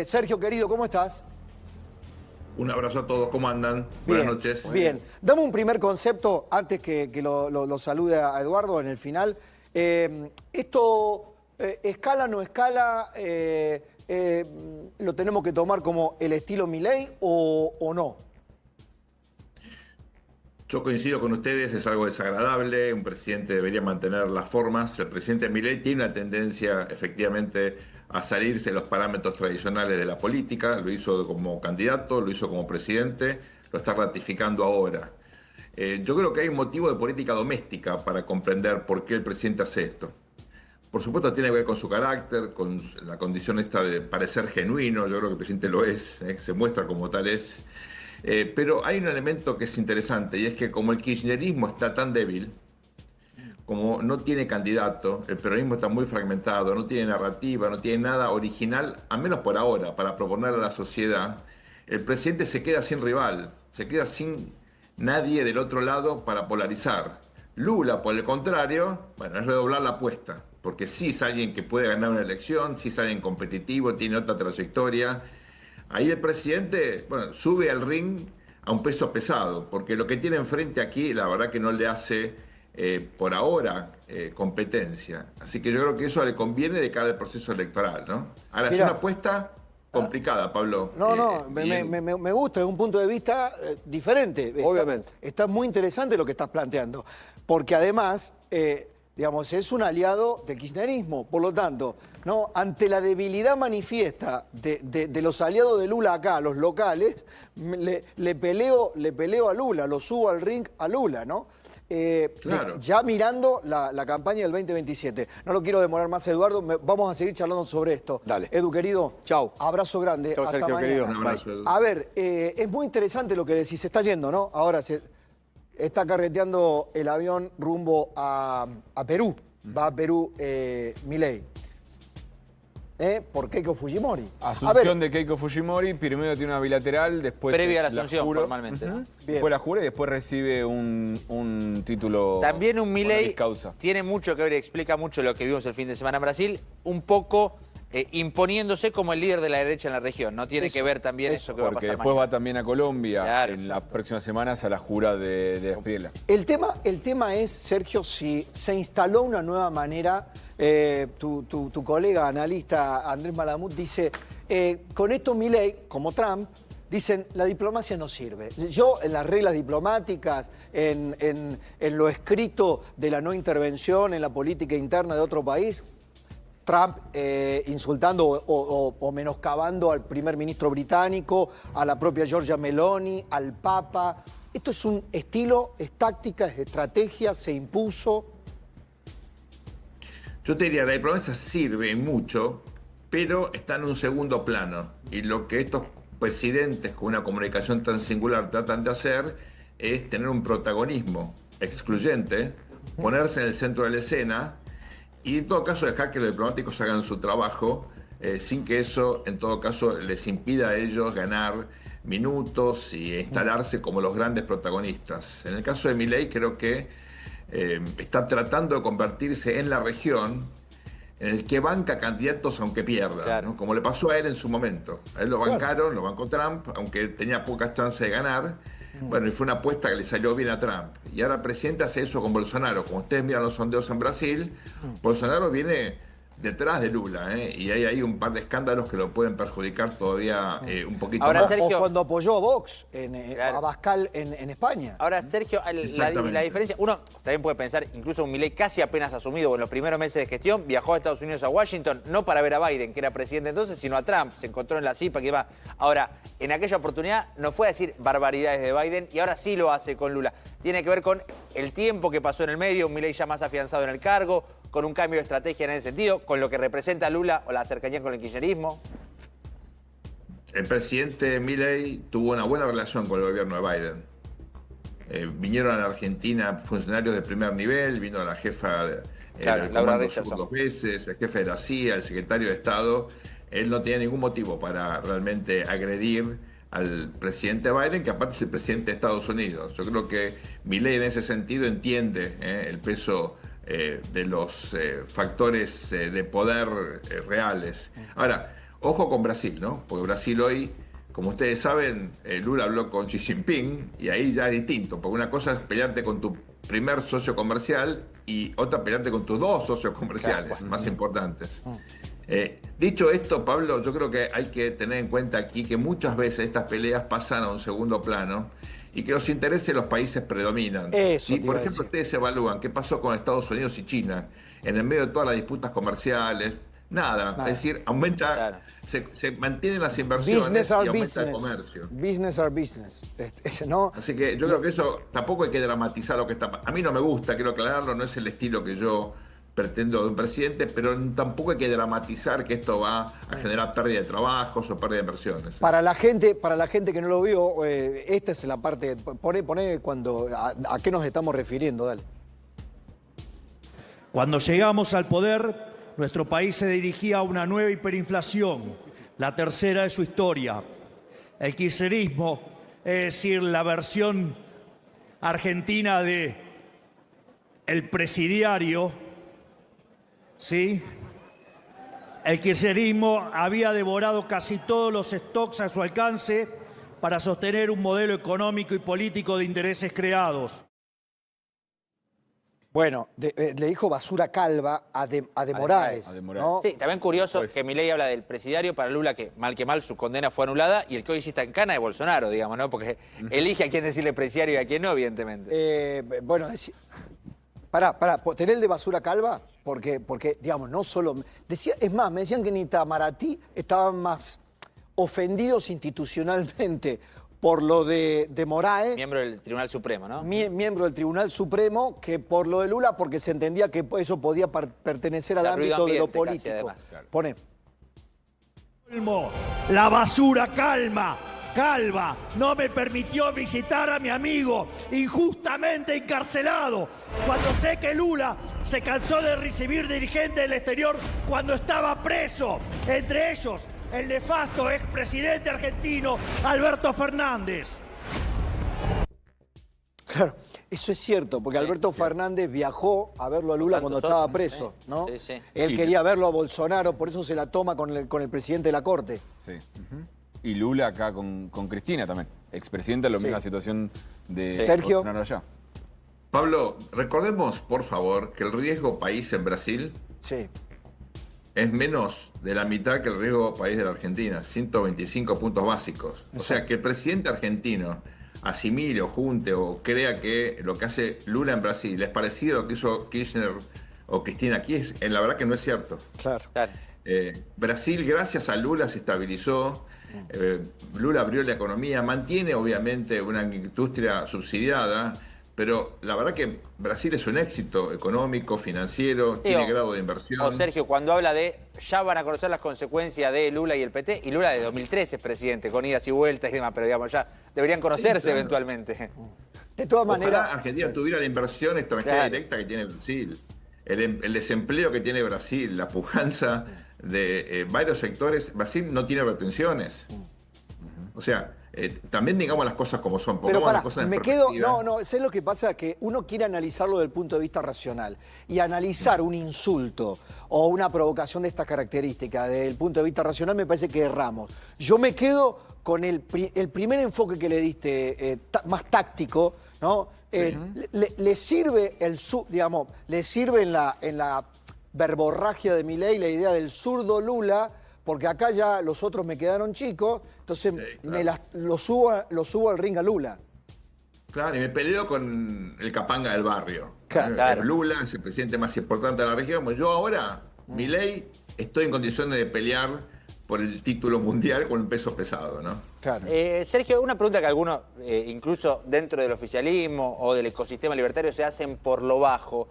Sergio, querido, ¿cómo estás? Un abrazo a todos, ¿cómo andan? Bien, Buenas noches. bien. Dame un primer concepto antes que lo salude a Eduardo en el final. ¿Esto escala, no escala? ¿Lo tenemos que tomar como el estilo Milei o no? Yo coincido con ustedes, es algo desagradable, un presidente debería mantener las formas. El presidente Milei tiene una tendencia efectivamente a salirse de los parámetros tradicionales de la política, lo hizo como candidato, lo hizo como presidente, lo está ratificando ahora. Yo creo que hay un motivo de política doméstica para comprender por qué el presidente hace esto. Por supuesto tiene que ver con su carácter, con la condición esta de parecer genuino, yo creo que el presidente lo es, se muestra como tal es. Pero hay un elemento que es interesante y es que como el kirchnerismo está tan débil, como no tiene candidato, el peronismo está muy fragmentado, no tiene narrativa, no tiene nada original, al menos por ahora, para proponer a la sociedad, el presidente se queda sin rival, se queda sin nadie del otro lado para polarizar. Lula, por el contrario, bueno, es redoblar la apuesta, porque sí es alguien que puede ganar una elección, sí es alguien competitivo, tiene otra trayectoria. Ahí el presidente, bueno, sube al ring a un peso pesado, porque lo que tiene enfrente aquí, la verdad que no le hace, por ahora, competencia. Así que yo creo que eso le conviene de cara al proceso electoral, ¿no? Ahora, es Mirá. una apuesta complicada, Pablo. No, me gusta, es un punto de vista diferente. Obviamente. Está muy interesante lo que estás planteando, porque además, digamos, es un aliado del kirchnerismo, por lo tanto, ¿no? Ante la debilidad manifiesta de los aliados de Lula acá, los locales, le peleo a Lula, lo subo al ring a Lula, ¿no? Claro. Ya mirando la campaña del 2027. No lo quiero demorar más, Eduardo. Vamos a seguir charlando sobre esto. Dale. Edu, querido. Chau. Abrazo grande. Chau, Hasta Sergio, mañana. querido. Un abrazo, Edu. A ver, es muy interesante lo que decís. Se está yendo, ¿no? Ahora se está carreteando el avión rumbo a Perú. Va a Perú Milei. Por Keiko Fujimori. Asunción de Keiko Fujimori, primero tiene una bilateral, después... Previa a la asunción, jura, formalmente, ¿no? Después la jura y después recibe un título También un Milei honoris causa. tiene mucho que ver y explica mucho lo que vimos el fin de semana en Brasil, un poco imponiéndose como el líder de la derecha en la región. No tiene que ver también eso que va a Porque pasar después mañana. va también a Colombia Claro, en exacto. las próximas semanas a la jura de Espriella. El tema es, Sergio, si se instaló una nueva manera. Tu colega analista Andrés Malamud dice, con esto Milei, como Trump, dicen, la diplomacia no sirve. Yo, en las reglas diplomáticas, en lo escrito de la no intervención en la política interna de otro país, Trump insultando o menoscabando al primer ministro británico, a la propia Giorgia Meloni, al Papa. Esto es un estilo, es táctica, es estrategia, se impuso. Yo te diría, la diplomacia sirve mucho, pero está en un segundo plano. Y lo que estos presidentes con una comunicación tan singular tratan de hacer es tener un protagonismo excluyente, ponerse en el centro de la escena y en todo caso dejar que los diplomáticos hagan su trabajo sin que eso en todo caso les impida a ellos ganar minutos y instalarse como los grandes protagonistas. En el caso de Milei creo que está tratando de convertirse en la región en el que banca candidatos aunque pierda, Claro. ¿no? Como le pasó a él en su momento. A él lo bancaron, lo bancó Trump, aunque tenía pocas chances de ganar. Bueno, y fue una apuesta que le salió bien a Trump. Y ahora el presidente hace eso con Bolsonaro. Como ustedes miran los sondeos en Brasil, Bolsonaro viene detrás de Lula, y hay ahí un par de escándalos que lo pueden perjudicar todavía un poquito Ahora, más. Sergio- O cuando apoyó a Vox, Claro. a Bascal en España. Ahora, Sergio, Exactamente. la diferencia, uno también puede pensar, incluso un Milei casi apenas asumido en los primeros meses de gestión, viajó a Estados Unidos, a Washington, no para ver a Biden, que era presidente entonces, sino a Trump, se encontró en la CIPA, que iba. Ahora, en aquella oportunidad no fue a decir barbaridades de Biden y ahora sí lo hace con Lula. Tiene que ver con el tiempo que pasó en el medio, un Milei ya más afianzado en el cargo, con un cambio de estrategia en ese sentido, con lo que representa Lula o la cercanía con el kirchnerismo. El presidente Milei tuvo una buena relación con el gobierno de Biden. Vinieron a la Argentina funcionarios de primer nivel, vino la jefa Claro, del Laura Comando Richardson. Sur 2 veces, el jefe de la CIA, el secretario de Estado. Él no tenía ningún motivo para realmente agredir al presidente Biden, que aparte es el presidente de Estados Unidos. Yo creo que Milei en ese sentido entiende el peso de los factores de poder reales. Ahora, Ojo con Brasil, ¿no? Porque Brasil hoy, como ustedes saben, Lula habló con Xi Jinping y ahí ya es distinto, porque una cosa es pelearte con tu primer socio comercial y otra pelearte con tus dos socios comerciales más importantes. Dicho esto, Pablo, yo creo que hay que tener en cuenta aquí que muchas veces estas peleas pasan a un segundo plano y que los intereses de los países predominan. Eso Si, te por iba a ejemplo, decir. ustedes evalúan qué pasó con Estados Unidos y China en el medio de todas las disputas comerciales, nada. Es decir, aumenta, Claro. se mantienen las inversiones Business y are aumenta el business. comercio. Business are business. ¿No? Así que yo creo que eso tampoco hay que dramatizar lo que está pasando. A mí no me gusta, quiero aclararlo, no es el estilo que yo pretendo de un presidente, pero tampoco hay que dramatizar que esto va a generar pérdida de trabajos o pérdida de inversiones. Para la gente que no lo vio, esta es la parte. Pone cuando a qué nos estamos refiriendo, dale. Cuando llegamos al poder, nuestro país se dirigía a una nueva hiperinflación, la tercera de su historia. El kirchnerismo, es decir, la versión argentina de el presidiario, ¿sí? El kirchnerismo había devorado casi todos los stocks a su alcance para sostener un modelo económico y político de intereses creados. Bueno, le dijo basura calva a De Moraes. a De Moraes. ¿no? Sí, también curioso Pues- que Milei habla del presidiario para Lula, que mal su condena fue anulada, y el que hoy sí está en cana es Bolsonaro, digamos, ¿no? Porque elige a quién decirle presidiario y a quién no, evidentemente. Bueno, pará, tener el de basura calva, porque, digamos, no solo. Es más, me decían que en Itamaraty estaban más ofendidos institucionalmente por lo de Moraes, Miembro del Tribunal Supremo, ¿no? miembro del Tribunal Supremo, que por lo de Lula, porque se entendía que eso podía pertenecer al La ruido ámbito de lo ambiente casi, político. además. Claro. Pone. La basura calva, no me permitió visitar a mi amigo injustamente encarcelado. Cuando sé que Lula se cansó de recibir dirigentes del exterior cuando estaba preso, entre ellos el nefasto expresidente argentino Alberto Fernández. Claro, eso es cierto, porque Alberto Fernández viajó a verlo a Lula cuando tantos estaba otros, preso, sí. ¿no? Sí, sí. Él Y- quería verlo a Bolsonaro, por eso se la toma con el presidente de la Corte. Sí. Y Lula acá con Cristina también. Expresidenta, la Sí. misma situación de Sergio. Bolsonaro allá. Pablo, recordemos, por favor, que el riesgo país en Brasil Sí. es menos de la mitad que el riesgo país de la Argentina, 125 puntos básicos. O sea, que el presidente argentino asimile o junte o crea que lo que hace Lula en Brasil es parecido a lo que hizo Kirchner o Cristina aquí, la verdad que no es cierto. Claro. Claro. Brasil, gracias a Lula, se estabilizó. Lula abrió la economía, mantiene obviamente una industria subsidiada, pero la verdad que Brasil es un éxito económico, financiero, tiene grado de inversión. O Sergio, cuando habla de ya van a conocer las consecuencias de Lula y el PT, y Lula de 2013 es presidente, con idas y vueltas y demás, pero digamos ya deberían conocerse Sí, claro. eventualmente. De todas Ojalá maneras, Argentina tuviera la inversión extranjera Claro. directa que tiene Brasil, el desempleo que tiene Brasil, la pujanza de varios sectores. Brasil no tiene retenciones. O sea, también digamos las cosas como son. pero Pongamos las cosas en me quedo. perspectiva. No, ¿sabes lo que pasa? Que uno quiere analizarlo desde el punto de vista racional. Y analizar un insulto o una provocación de estas características desde el punto de vista racional me parece que erramos. Yo me quedo con el primer enfoque que le diste, más táctico, ¿no? Le sirve digamos, le sirve en la verborragia de Milei la idea del zurdo Lula, porque acá ya los otros me quedaron chicos, entonces claro. lo subo al ring a Lula. Claro, y me peleo con el capanga del barrio. Claro. Lula es el presidente más importante de la región. Bueno, yo ahora, Milei, estoy en condiciones de pelear por el título mundial con el peso pesado, ¿no? Claro. Sergio, una pregunta que algunos, incluso dentro del oficialismo o del ecosistema libertario, se hacen por lo bajo.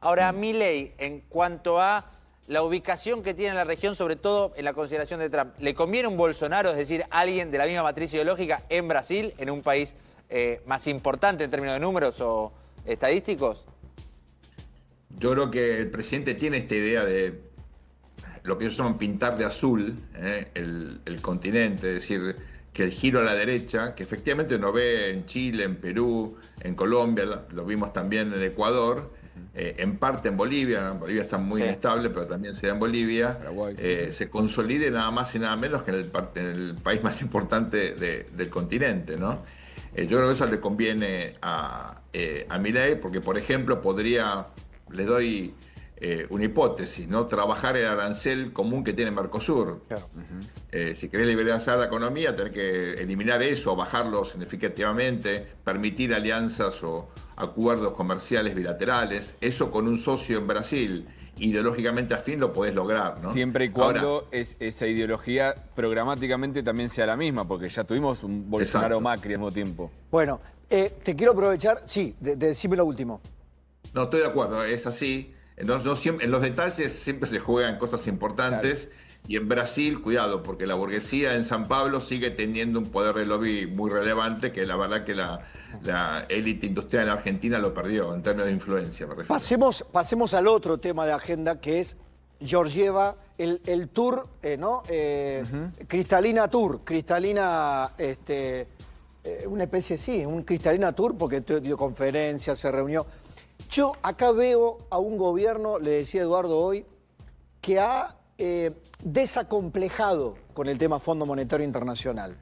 Ahora, Milei, en cuanto a la ubicación que tiene en la región, sobre todo en la consideración de Trump, ¿le conviene un Bolsonaro, es decir, alguien de la misma matriz ideológica en Brasil, en un país más importante en términos de números o estadísticos? Yo creo que el presidente tiene esta idea de lo que ellos llaman pintar de azul el continente, es decir, que el giro a la derecha, que efectivamente uno ve en Chile, en Perú, en Colombia, lo vimos también en Ecuador, en parte en Bolivia. Bolivia está muy inestable, pero también se da en Bolivia. Se consolide nada más y nada menos que en el país más importante del continente, ¿no? Yo creo que eso le conviene a Milei, porque, por ejemplo, les doy una hipótesis, ¿no? Trabajar el arancel común que tiene Mercosur. Claro. Si querés liberalizar la economía, tener que eliminar eso, bajarlo significativamente, permitir alianzas o acuerdos comerciales bilaterales. Eso con un socio en Brasil, ideológicamente afín, lo podés lograr, ¿no? Siempre y cuando esa ideología programáticamente también sea la misma, porque ya tuvimos un Bolsonaro Macri al mismo tiempo. Bueno, te quiero aprovechar, decime lo último. No, estoy de acuerdo, es así. En los detalles siempre se juegan cosas importantes. Claro. Y en Brasil, cuidado, porque la burguesía en San Pablo sigue teniendo un poder de lobby muy relevante, que la verdad que la élite industrial en la Argentina lo perdió en términos de influencia. Me refiero. Pasemos al otro tema de agenda, que es Georgieva, el tour, ¿no? Cristalina Tour, Cristalina, una especie, un Cristalina Tour, porque dio conferencias, se reunió. Yo acá veo a un gobierno, le decía Eduardo hoy, que ha desacomplejado con el tema Fondo Monetario Internacional.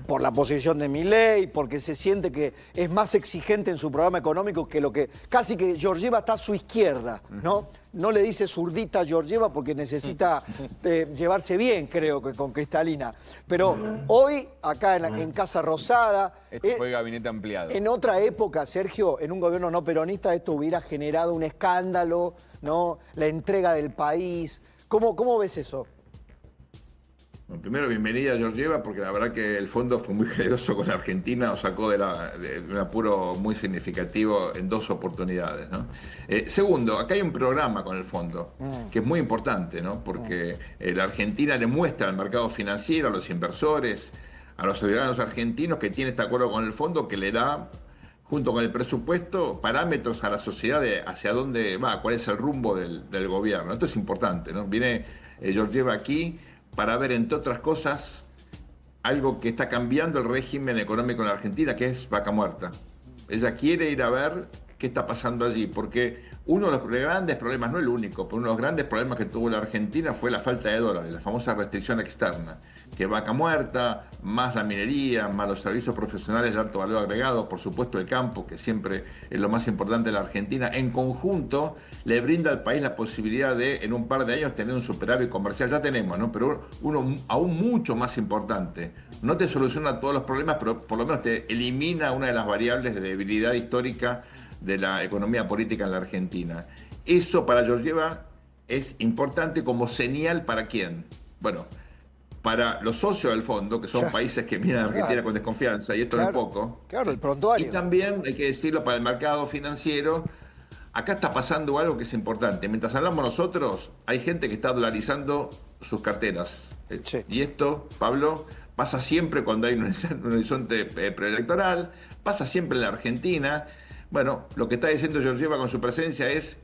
Por la posición de Milei, porque se siente que es más exigente en su programa económico que lo que... Casi que Georgieva está a su izquierda, ¿no? No le dice zurdita a Georgieva porque necesita llevarse bien, creo, que con Cristalina. Pero hoy, acá en Casa Rosada... Este fue gabinete ampliado. En otra época, Sergio, en un gobierno no peronista, esto hubiera generado un escándalo, ¿no? La entrega del país... ¿Cómo ves eso? Bueno, primero, bienvenida a Georgieva, porque la verdad que el fondo fue muy generoso con la Argentina, nos sacó de un apuro muy significativo en 2 oportunidades, ¿no? Segundo, acá hay un programa con el fondo, que es muy importante, ¿no? Porque la Argentina le muestra al mercado financiero, a los inversores, a los ciudadanos argentinos que tiene este acuerdo con el fondo que le da, junto con el presupuesto, parámetros a la sociedad de hacia dónde va, cuál es el rumbo del gobierno. Esto es importante, ¿no? Viene Georgieva aquí para ver, entre otras cosas, algo que está cambiando el régimen económico en la Argentina, que es vaca muerta. Ella quiere ir a ver qué está pasando allí, porque uno de los grandes problemas, no el único, pero uno de los grandes problemas que tuvo la Argentina fue la falta de dólares, la famosa restricción externa, que vaca muerta, más la minería, más los servicios profesionales de alto valor agregado, por supuesto el campo, que siempre es lo más importante de la Argentina, en conjunto le brinda al país la posibilidad de, en un par de años, tener un superávit comercial. Ya tenemos, ¿no? Pero uno aún mucho más importante. No te soluciona todos los problemas, pero por lo menos te elimina una de las variables de debilidad histórica de la economía política en la Argentina. Eso para Georgieva es importante como señal para quién. Bueno, para los socios del fondo, que son países que miran a Argentina con desconfianza, y esto no es poco. Claro, el prontuario. Y también, hay que decirlo, para el mercado financiero, acá está pasando algo que es importante. Mientras hablamos nosotros, hay gente que está dolarizando sus carteras. Y esto, Pablo, pasa siempre cuando hay un horizonte preelectoral, pasa siempre en la Argentina. Bueno, lo que está diciendo Georgieva con su presencia es: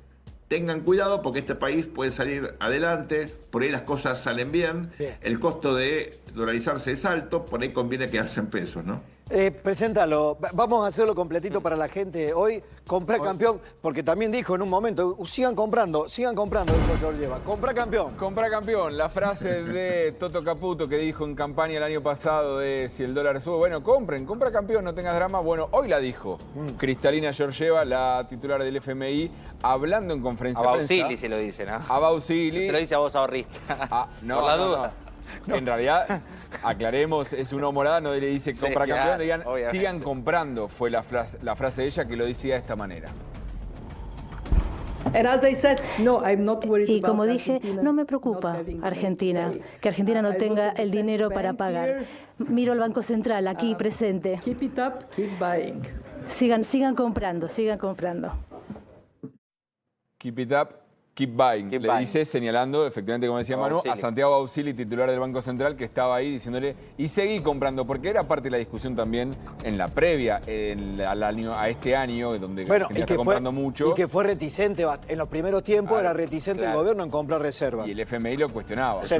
tengan cuidado porque este país puede salir adelante, por ahí las cosas salen bien, el costo de dolarizarse es alto, por ahí conviene quedarse en pesos, ¿no? Preséntalo, vamos a hacerlo completito para la gente. Hoy compré campeón, porque también dijo en un momento, sigan comprando, dijo Georgieva, comprá campeón. Comprá campeón, la frase de Toto Caputo que dijo en campaña el año pasado de si el dólar sube, bueno, compra campeón, no tengas drama. Bueno, hoy la dijo Cristalina Georgieva, la titular del FMI, hablando en conferencia de prensa. A Bausili se lo dice, ¿no? A Bausili. Te lo dice a vos ahorrista. No, por la duda. No. En realidad, aclaremos, es una humorada, no le dice compra campeón, le digan sigan comprando, fue la frase de ella que lo decía de esta manera. Y como dije, no me preocupa Argentina, que Argentina no tenga el dinero para pagar. Miro al Banco Central aquí presente. Sigan comprando. Keep it up. Keep buying, le dice, señalando, efectivamente, como decía Manu, a Santiago Bausili, titular del Banco Central, que estaba ahí diciéndole, y seguí comprando, porque era parte de la discusión también en la previa a este año, donde Argentina está comprando mucho. Y que fue reticente, en los primeros tiempos era reticente el gobierno en comprar reservas. Y el FMI lo cuestionaba. Eso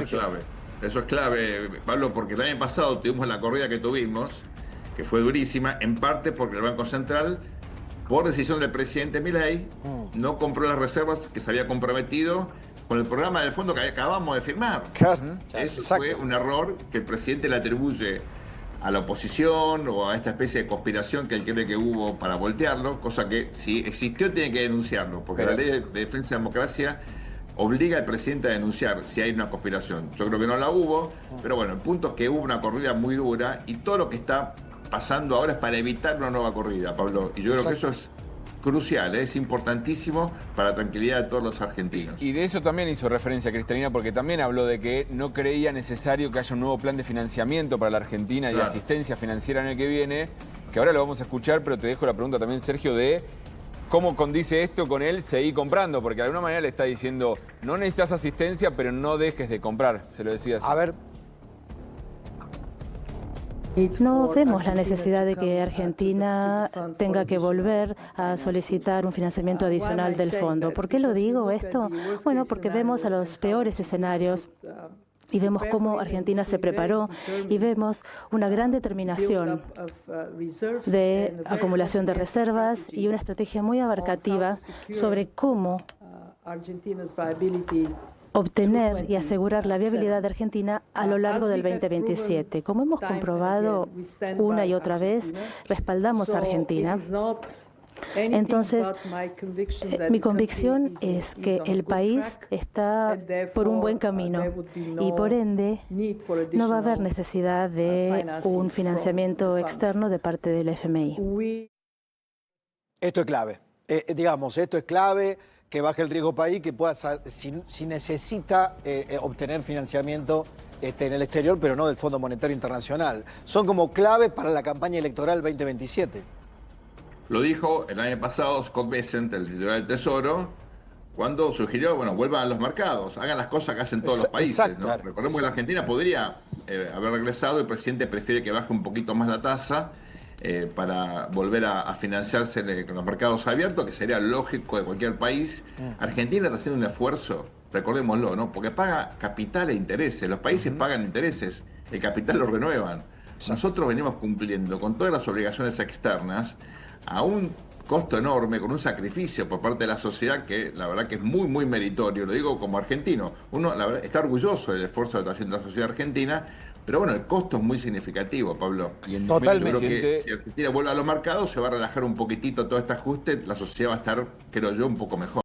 es clave, Pablo, porque el año pasado tuvimos la corrida que tuvimos, que fue durísima, en parte porque el Banco Central por decisión del presidente Milei, no compró las reservas que se había comprometido con el programa del fondo que acabamos de firmar. Claro. Eso fue un error que el presidente le atribuye a la oposición o a esta especie de conspiración que él cree que hubo para voltearlo, cosa que si existió tiene que denunciarlo, porque la ley de defensa de democracia obliga al presidente a denunciar si hay una conspiración. Yo creo que no la hubo, pero bueno, el punto es que hubo una corrida muy dura y todo lo que está pasando ahora es para evitar una nueva corrida, Pablo. Y yo creo que eso es crucial, es importantísimo para la tranquilidad de todos los argentinos. Y de eso también hizo referencia Cristalina, porque también habló de que no creía necesario que haya un nuevo plan de financiamiento para la Argentina y de asistencia financiera en el que viene, que ahora lo vamos a escuchar, pero te dejo la pregunta también, Sergio, de cómo condice esto con él seguir comprando, porque de alguna manera le está diciendo, no necesitas asistencia, pero no dejes de comprar, se lo decía así. A ver. No vemos la necesidad de que Argentina tenga que volver a solicitar un financiamiento adicional del fondo. ¿Por qué lo digo esto? Bueno, porque vemos a los peores escenarios y vemos cómo Argentina se preparó y vemos una gran determinación de acumulación de reservas y una estrategia muy abarcativa sobre cómo obtener y asegurar la viabilidad de Argentina a lo largo del 2027. Como hemos comprobado una y otra vez, respaldamos a Argentina. Entonces, mi convicción es que el país está por un buen camino y, por ende, no va a haber necesidad de un financiamiento externo de parte del FMI. Esto es clave. Esto es clave, que baje el riesgo país, que pueda, si necesita obtener financiamiento en el exterior, pero no del Fondo Monetario Internacional. Son como clave para la campaña electoral 2027. Lo dijo el año pasado Scott Bessent, el titular del Tesoro, cuando sugirió, bueno, vuelvan a los mercados, hagan las cosas que hacen todos los países. Exacto. ¿No? Recordemos que la Argentina podría haber regresado, el presidente prefiere que baje un poquito más la tasa para volver a financiarse con los mercados abiertos, que sería lógico de cualquier país. Argentina está haciendo un esfuerzo, recordémoslo, ¿no? Porque paga capital e intereses. Los países pagan intereses, el capital lo renuevan. Nosotros venimos cumpliendo con todas las obligaciones externas a un costo enorme, con un sacrificio por parte de la sociedad que la verdad que es muy, muy meritorio. Lo digo como argentino. Uno la verdad, está orgulloso del esfuerzo que está haciendo la sociedad argentina, pero bueno, el costo es muy significativo, Pablo. Y Totalmente. Yo creo que si Argentina vuelve a los mercados, se va a relajar un poquitito todo este ajuste, la sociedad va a estar, creo yo, un poco mejor.